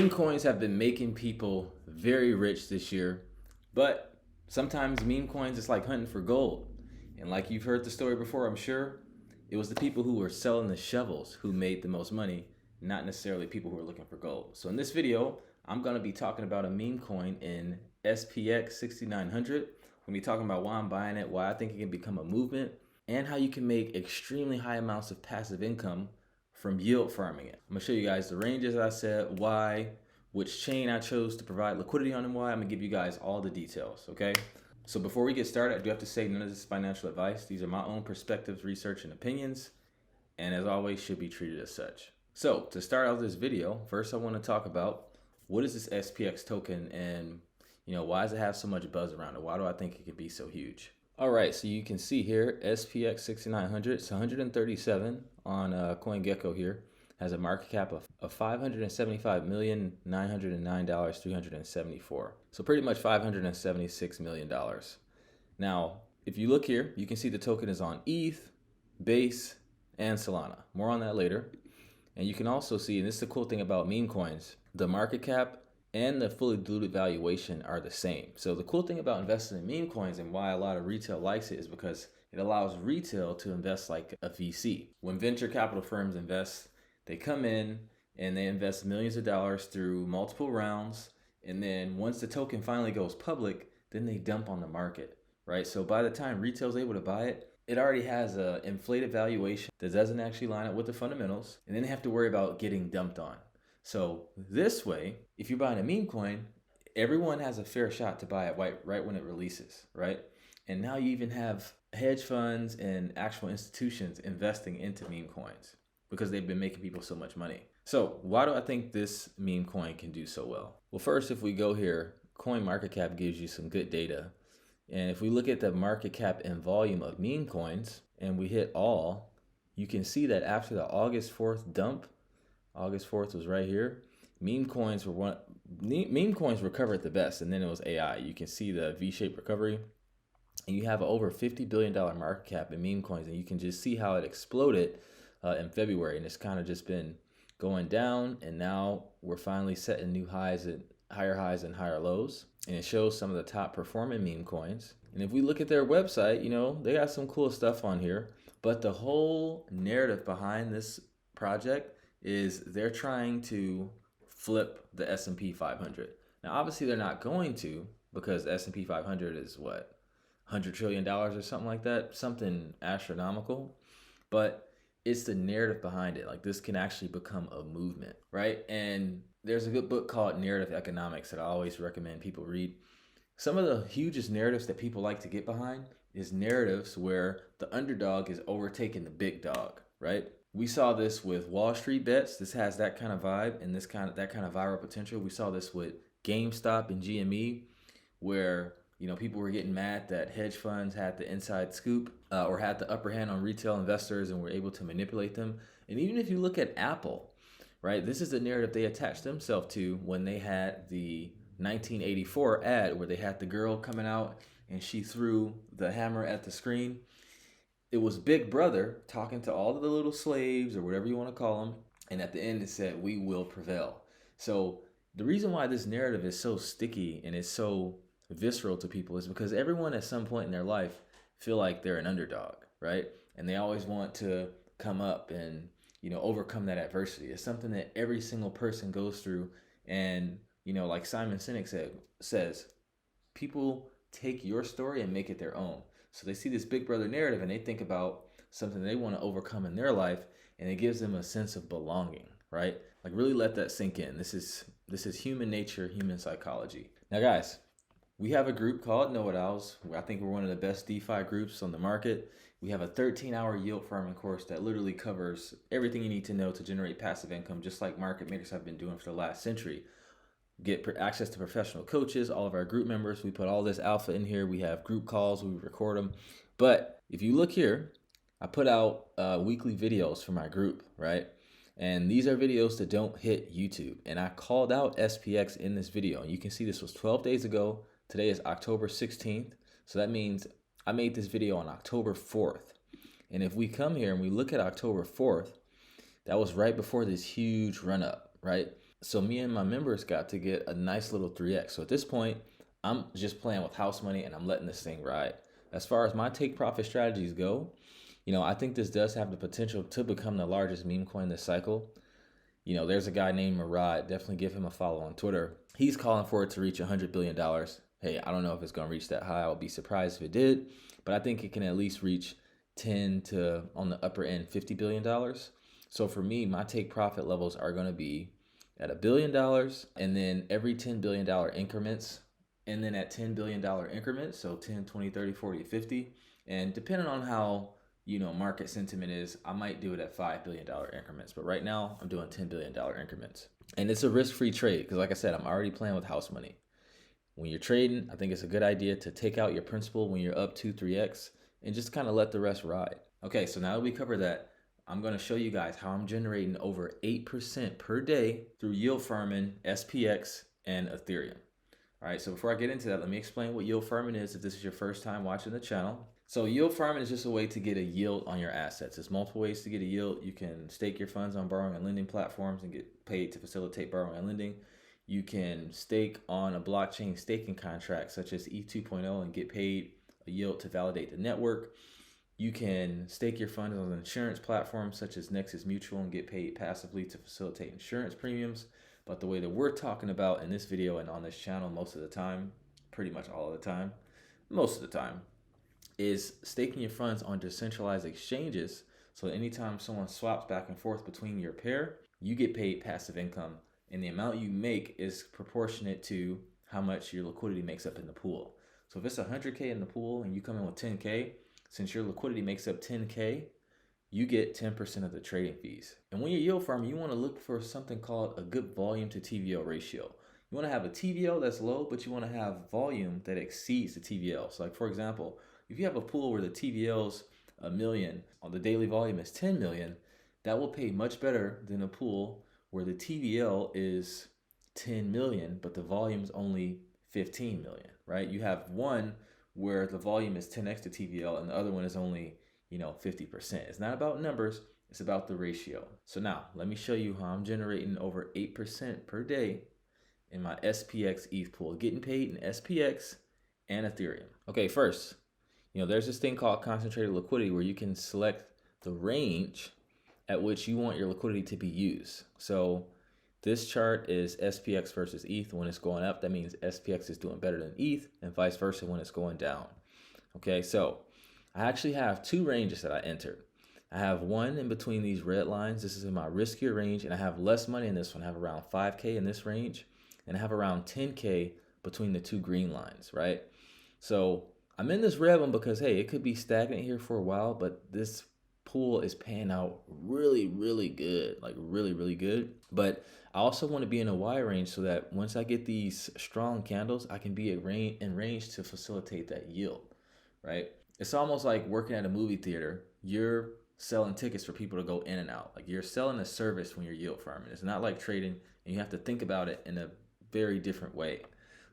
Meme coins have been making people very rich this year, but sometimes meme coins is like hunting for gold. And like you've heard the story before, I'm sure, it was the people who were selling the shovels who made the most money, not necessarily people who are looking for gold. So in this video, I'm going to be talking about a meme coin in SPX6900. I'm going to be talking about why I'm buying it, why I think it can become a movement, and how you can make extremely high amounts of passive income from yield farming it. I'm gonna show you guys the ranges I said, why, which chain I chose to provide liquidity on, and why. I'm gonna give you guys all the details, okay? So before we get started, I do have to say none of this is financial advice. These are my own perspectives, research, and opinions, and as always, should be treated as such. So to start out this video, first I wanna talk about what is this SPX token and why does it have so much buzz around it? Why do I think it could be so huge? All right, so you can see here, SPX6900, it's 137 on CoinGecko here, has a market cap of $575,909,374. So pretty much $576 million. Now, if you look here, you can see the token is on ETH, Base, and Solana. More on that later. And you can also see, and this is the cool thing about meme coins, the market cap and the fully diluted valuation are the same. So the cool thing about investing in meme coins and why a lot of retail likes it is because it allows retail to invest like a VC. When venture capital firms invest, they come in and they invest millions of dollars through multiple rounds. And then once the token finally goes public, then they dump on the market, right? So by the time retail is able to buy it, it already has an inflated valuation that doesn't actually line up with the fundamentals. And then they have to worry about getting dumped on. So this way, if you're buying a meme coin, everyone has a fair shot to buy it right when it releases, right? And now you even have hedge funds and actual institutions investing into meme coins because they've been making people so much money. So why do I think this meme coin can do so well? Well, first, if we go here, CoinMarketCap gives you some good data. And if we look at the market cap and volume of meme coins and we hit all, you can see that after the August 4th dump, August 4th was right here. Meme coins recovered the best, and then it was AI. You can see the V-shaped recovery, and you have over $50 billion market cap in meme coins, and you can just see how it exploded in February, and it's kind of just been going down, and now we're finally setting new highs and higher lows, and it shows some of the top performing meme coins. And if we look at their website, they got some cool stuff on here, but the whole narrative behind this project is they're trying to flip the S&P 500. Now, obviously, they're not going to because S&P 500 is what, $100 trillion or something like that, something astronomical. But it's the narrative behind it. Like, this can actually become a movement, right? And there's a good book called Narrative Economics that I always recommend people read. Some of the hugest narratives that people like to get behind is narratives where the underdog is overtaking the big dog, right? We saw this with Wall Street bets. This has that kind of vibe and that kind of viral potential. We saw this with GameStop and GME, where people were getting mad that hedge funds had the inside scoop or had the upper hand on retail investors and were able to manipulate them. And even if you look at Apple, right, this is the narrative they attached themselves to when they had the 1984 ad where they had the girl coming out and she threw the hammer at the screen. It was Big Brother talking to all of the little slaves or whatever you want to call them. And at the end, it said, "We will prevail." So the reason why this narrative is so sticky and it's so visceral to people is because everyone at some point in their life feel like they're an underdog, right? And they always want to come up and, overcome that adversity. It's something that every single person goes through. And, like Simon Sinek says, people take your story and make it their own. So they see this Big Brother narrative and they think about something they want to overcome in their life, and it gives them a sense of belonging, right? Like, really let that sink in. This is human nature, human psychology. Now, guys, we have a group called Know-It-Alls. I think we're one of the best DeFi groups on the market. We have a 13-hour yield farming course that literally covers everything you need to know to generate passive income, just like market makers have been doing for the last century. Get access to professional coaches, all of our group members. We put all this alpha in here. We have group calls, we record them. But if you look here, I put out weekly videos for my group, right? And these are videos that don't hit YouTube. And I called out SPX in this video. And you can see this was 12 days ago. Today is October 16th. So that means I made this video on October 4th. And if we come here and we look at October 4th, that was right before this huge run up, right? So me and my members got to get a nice little 3x. So at this point, I'm just playing with house money and I'm letting this thing ride. As far as my take profit strategies go, I think this does have the potential to become the largest meme coin this cycle. There's a guy named Murad. Definitely give him a follow on Twitter. He's calling for it to reach $100 billion. Hey, I don't know if it's going to reach that high. I would be surprised if it did, but I think it can at least reach 10 to, on the upper end, $50 billion. So for me, my take profit levels are going to be at $1 billion and then every $10 billion increments, and then at $10 billion increments, so 10, 20, 30, 40, 50. And depending on how market sentiment is, I might do it at $5 billion increments. But right now, I'm doing $10 billion increments. And it's a risk-free trade because, like I said, I'm already playing with house money. When you're trading, I think it's a good idea to take out your principal when you're up 2, 3x and just kind of let the rest ride. Okay, so now that we cover that, I'm going to show you guys how I'm generating over 8% per day through yield farming, SPX, and Ethereum. All right, so before I get into that, let me explain what yield farming is if this is your first time watching the channel. So yield farming is just a way to get a yield on your assets. There's multiple ways to get a yield. You can stake your funds on borrowing and lending platforms and get paid to facilitate borrowing and lending. You can stake on a blockchain staking contract such as ETH 2.0 and get paid a yield to validate the network. You can stake your funds on an insurance platform such as Nexus Mutual and get paid passively to facilitate insurance premiums. But the way that we're talking about in this video and on this channel most of the time, pretty much all of the time, most of the time, is staking your funds on decentralized exchanges. So anytime someone swaps back and forth between your pair, you get paid passive income. And the amount you make is proportionate to how much your liquidity makes up in the pool. So if it's 100K in the pool and you come in with 10K, since your liquidity makes up 10K, you get 10% of the trading fees. And when you're yield farming, you want to look for something called a good volume to TVL ratio. You want to have a TVL that's low, but you want to have volume that exceeds the TVL. So like for example, if you have a pool where the TVL's $1 million, on the daily volume is 10 million, that will pay much better than a pool where the TVL is 10 million, but the volume is only 15 million, right? You have one where the volume is 10x to TVL and the other one is only, 50%. It's not about numbers, it's about the ratio. So now let me show you how I'm generating over 8% per day in my SPX ETH pool, getting paid in SPX and Ethereum. Okay, first, there's this thing called concentrated liquidity where you can select the range at which you want your liquidity to be used. So this chart is SPX versus ETH. When it's going up, that means SPX is doing better than ETH and vice versa when it's going down. Okay, so I actually have two ranges that I entered. I have one in between these red lines. This is in my riskier range, and I have less money in this one. I have around 5K in this range, and I have around 10K between the two green lines, right? So I'm in this red one because, hey, it could be stagnant here for a while, but this pool is paying out really, really good, like really, really good. But I also want to be in a Y range so that once I get these strong candles, I can be in range to facilitate that yield, right? It's almost like working at a movie theater. You're selling tickets for people to go in and out. Like you're selling a service when you're yield farming. It's not like trading, and you have to think about it in a very different way.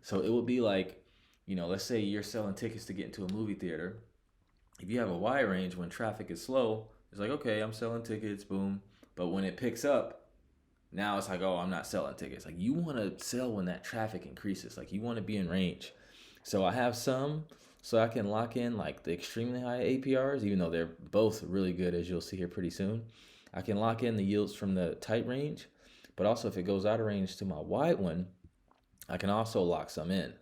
So it would be like, let's say you're selling tickets to get into a movie theater. If you have a Y range, when traffic is slow, it's like, okay, I'm selling tickets, boom. But when it picks up, now it's like, oh, I'm not selling tickets. Like you want to sell when that traffic increases. Like you want to be in range. So I have some so I can lock in like the extremely high APRs, even though they're both really good, as you'll see here pretty soon. I can lock in the yields from the tight range, but also if it goes out of range to my wide one, I can also lock some in.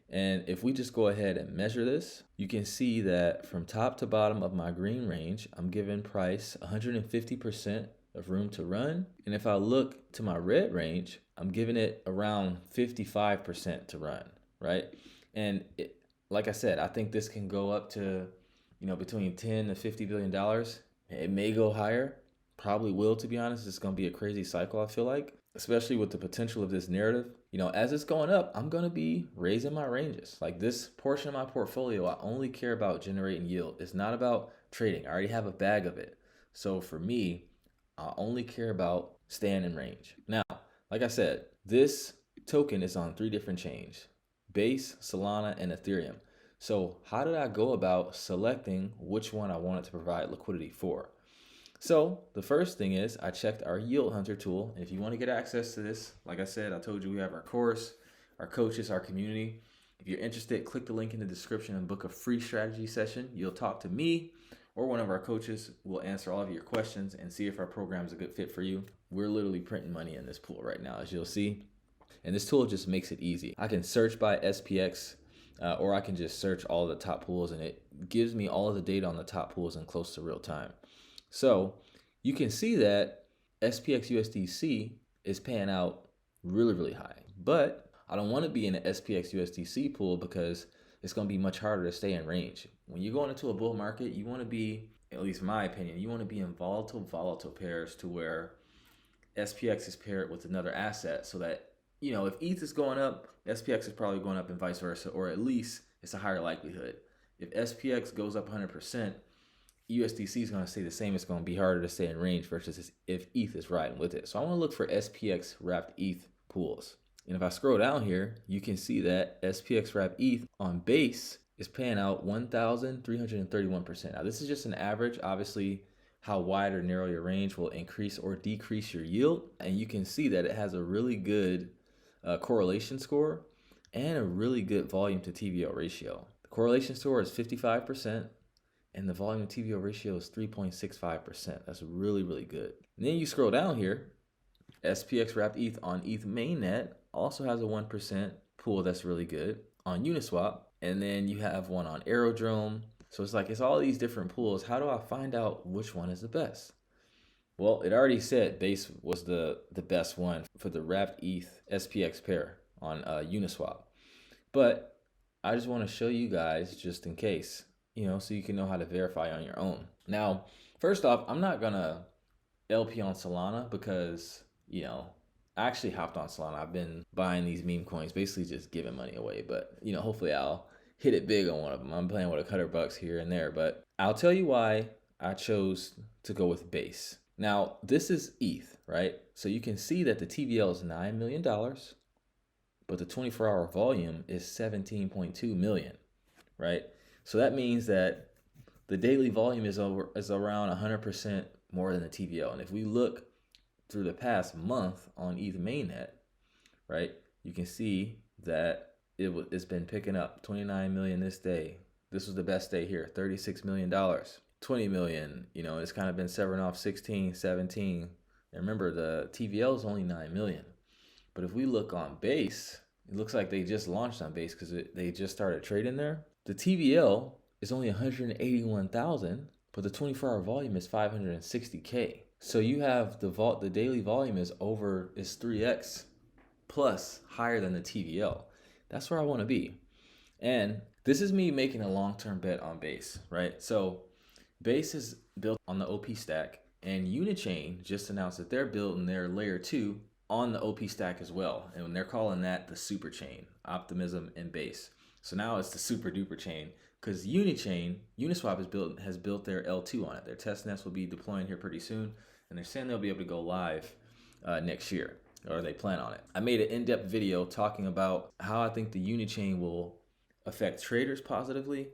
And if we just go ahead and measure this, you can see that from top to bottom of my green range, I'm giving price 150% of room to run. And if I look to my red range, I'm giving it around 55% to run, right? And like I said, I think this can go up to, between 10 to $50 billion. It may go higher, probably will, to be honest. It's going to be a crazy cycle, I feel like, especially with the potential of this narrative. As it's going up, I'm going to be raising my ranges. Like this portion of my portfolio, I only care about generating yield. It's not about trading. I already have a bag of it. So for me, I only care about staying in range. Now, like I said, this token is on 3 different chains: Base, Solana, and Ethereum. So how did I go about selecting which one I wanted to provide liquidity for? So the first thing is I checked our Yield Hunter tool. And if you want to get access to this, like I said, I told you we have our course, our coaches, our community. If you're interested, click the link in the description and book a free strategy session. You'll talk to me or one of our coaches. We'll answer all of your questions and see if our program is a good fit for you. We're literally printing money in this pool right now, as you'll see. And this tool just makes it easy. I can search by SPX or I can just search all the top pools, and it gives me all of the data on the top pools in close to real time. So you can see that SPX USDC is paying out really, really high. But I don't want to be in an SPX USDC pool because it's going to be much harder to stay in range. When you're going into a bull market, you want to be, at least in my opinion, you want to be in volatile pairs to where SPX is paired with another asset so that, you know, if ETH is going up, SPX is probably going up and vice versa, or at least it's a higher likelihood. If SPX goes up 100%, USDC is going to stay the same. It's going to be harder to stay in range versus if ETH is riding with it. So I want to look for SPX wrapped ETH pools. And if I scroll down here, you can see that SPX wrapped ETH on base is paying out 1,331%. Now this is just an average. Obviously, how wide or narrow your range will increase or decrease your yield. And you can see that it has a really good correlation score and a really good volume to TVL ratio. The correlation score is 55%. And the volume to TVL ratio is 3.65%. That's really, really good. And then you scroll down here, SPX wrapped ETH on ETH mainnet also has a 1% pool that's really good on Uniswap. And then you have one on Aerodrome. So it's all these different pools. How do I find out which one is the best? Well, it already said Base was the best one for the wrapped ETH SPX pair on Uniswap. But I just want to show you guys just in case, you know, so you can know how to verify on your own. Now, first off, I'm not gonna LP on Solana because, you know, I actually hopped on Solana. I've been buying these meme coins, basically just giving money away. But, you know, hopefully I'll hit it big on one of them. I'm playing with $100 here and there, but I'll tell you why I chose to go with Base. Now, this is ETH, right? So you can see that the TVL is $9 million, but the 24-hour volume is 17.2 million, right? So that means that the daily volume is around 100% more than the TVL. And if we look through the past month on ETH mainnet, right, you can see that it's been picking up 29 million this day. This was the best day here, $36 million, 20 million, you know, it's kind of been severing off 16, 17. And remember, the TVL is only 9 million. But if we look on Base, it looks like they just launched on Base because they just started trading there. The TVL is only 181,000, but the 24-hour volume is 560K. So you have the daily volume is 3x plus higher than the TVL. That's where I want to be. And this is me making a long-term bet on Base, right? So Base is built on the OP stack, and Unichain just announced that they're building their layer 2 on the OP stack as well. And they're calling that the super chain, Optimism and Base. So now it's the super duper chain because Uniswap has built their L2 on it. Their testnets will be deploying here pretty soon, and they're saying they'll be able to go live next year, or they plan on it. I made an in-depth video talking about how I think the Unichain will affect traders positively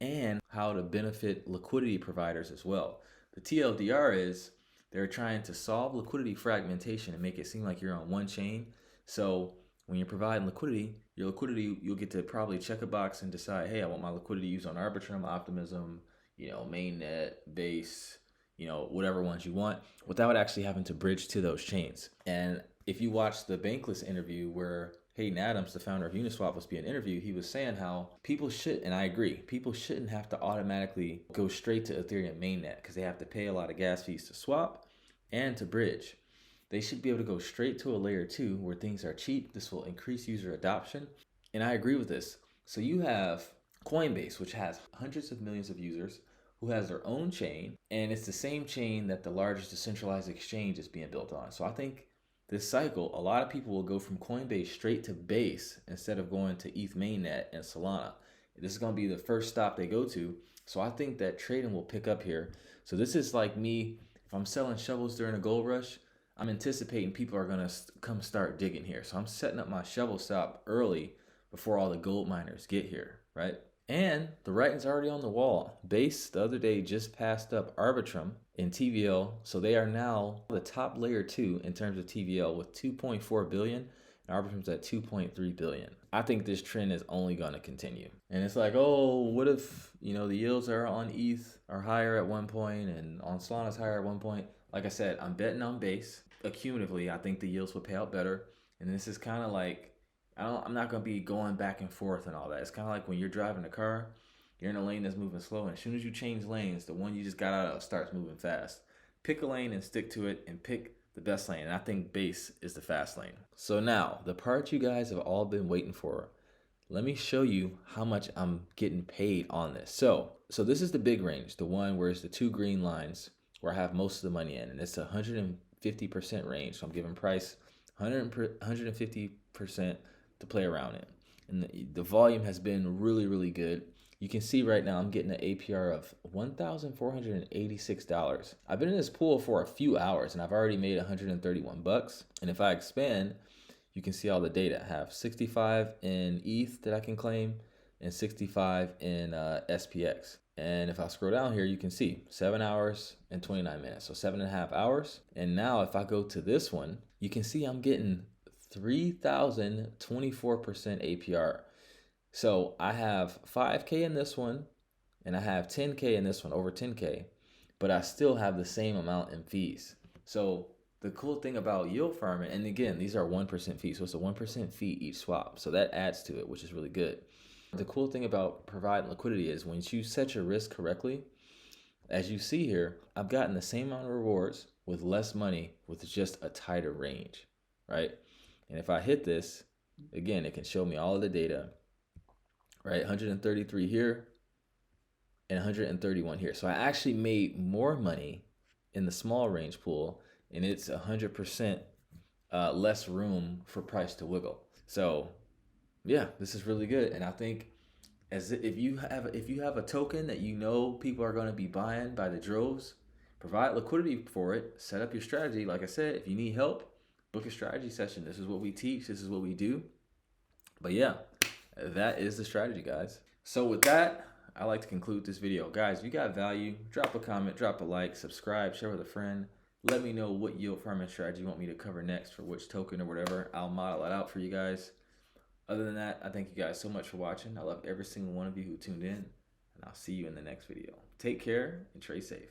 and how to benefit liquidity providers as well. The TLDR is they're trying to solve liquidity fragmentation and make it seem like you're on one chain. So when you're providing liquidity, you'll get to probably check a box and decide, hey, I want my liquidity used on Arbitrum, Optimism, you know, mainnet, Base, you know, whatever ones you want, without actually having to bridge to those chains. And if you watch the Bankless interview where Hayden Adams, the founder of Uniswap, was being interviewed, he was saying how people should, and I agree, people shouldn't have to automatically go straight to Ethereum mainnet because they have to pay a lot of gas fees to swap and to bridge. They should be able to go straight to a layer 2 where things are cheap. This will increase user adoption. And I agree with this. So you have Coinbase, which has hundreds of millions of users, who has their own chain, and it's the same chain that the largest decentralized exchange is being built on. So I think this cycle, a lot of people will go from Coinbase straight to Base instead of going to ETH mainnet and Solana. This is going to be the first stop they go to. So I think that trading will pick up here. So this is like me, if I'm selling shovels during a gold rush, I'm anticipating people are going to come start digging here. So I'm setting up my shovel stop early before all the gold miners get here, right? And the writing's already on the wall. Base the other day just passed up Arbitrum in TVL. So they are now the top layer 2 in terms of TVL with 2.4 billion. And Arbitrum's at 2.3 billion. I think this trend is only going to continue. And it's like, oh, what if, you know, the yields are on ETH are higher at one point and on Solana's higher at one point? Like I said, I'm betting on base. Accumulatively, I think the yields will pay out better. And this is kind of like, I'm not going to be going back and forth and all that. It's kind of like when you're driving a car, you're in a lane that's moving slow. And as soon as you change lanes, the one you just got out of starts moving fast. Pick a lane and stick to it and pick the best lane. And I think base is the fast lane. So now, the part you guys have all been waiting for. Let me show you how much I'm getting paid on this. So this is the big range, the one where it's the 2 green lines where I have most of the money in. And it's a 150% range. So I'm giving price 150% to play around in. And the volume has been really, really good. You can see right now I'm getting an APR of $1,486. I've been in this pool for a few hours and I've already made 131 bucks. And if I expand, you can see all the data. I have 65 in ETH that I can claim and 65 in SPX. And if I scroll down here, you can see 7 hours and 29 minutes. So 7.5 hours. And now if I go to this one, you can see I'm getting 3,024% APR. So I have 5K in this one and I have 10K in this one, over 10K, but I still have the same amount in fees. So the cool thing about yield farming, and again, these are 1% fees, so it's a 1% fee each swap. So that adds to it, which is really good. The cool thing about providing liquidity is when you set your risk correctly, as you see here, I've gotten the same amount of rewards with less money with just a tighter range, right? And if I hit this, again, it can show me all of the data, right? 133 here and 131 here. So I actually made more money in the small range pool, and it's 100% less room for price to wiggle. So yeah, this is really good. And I think if you have a token that you know people are going to be buying by the droves, provide liquidity for it, set up your strategy. Like I said, if you need help, book a strategy session. This is what we teach. This is what we do. But yeah, that is the strategy, guys. So with that, I like to conclude this video. Guys, if you got value, drop a comment, drop a like, subscribe, share with a friend. Let me know what yield farming strategy you want me to cover next for which token or whatever. I'll model it out for you guys. Other than that, I thank you guys so much for watching. I love every single one of you who tuned in, and I'll see you in the next video. Take care and trade safe.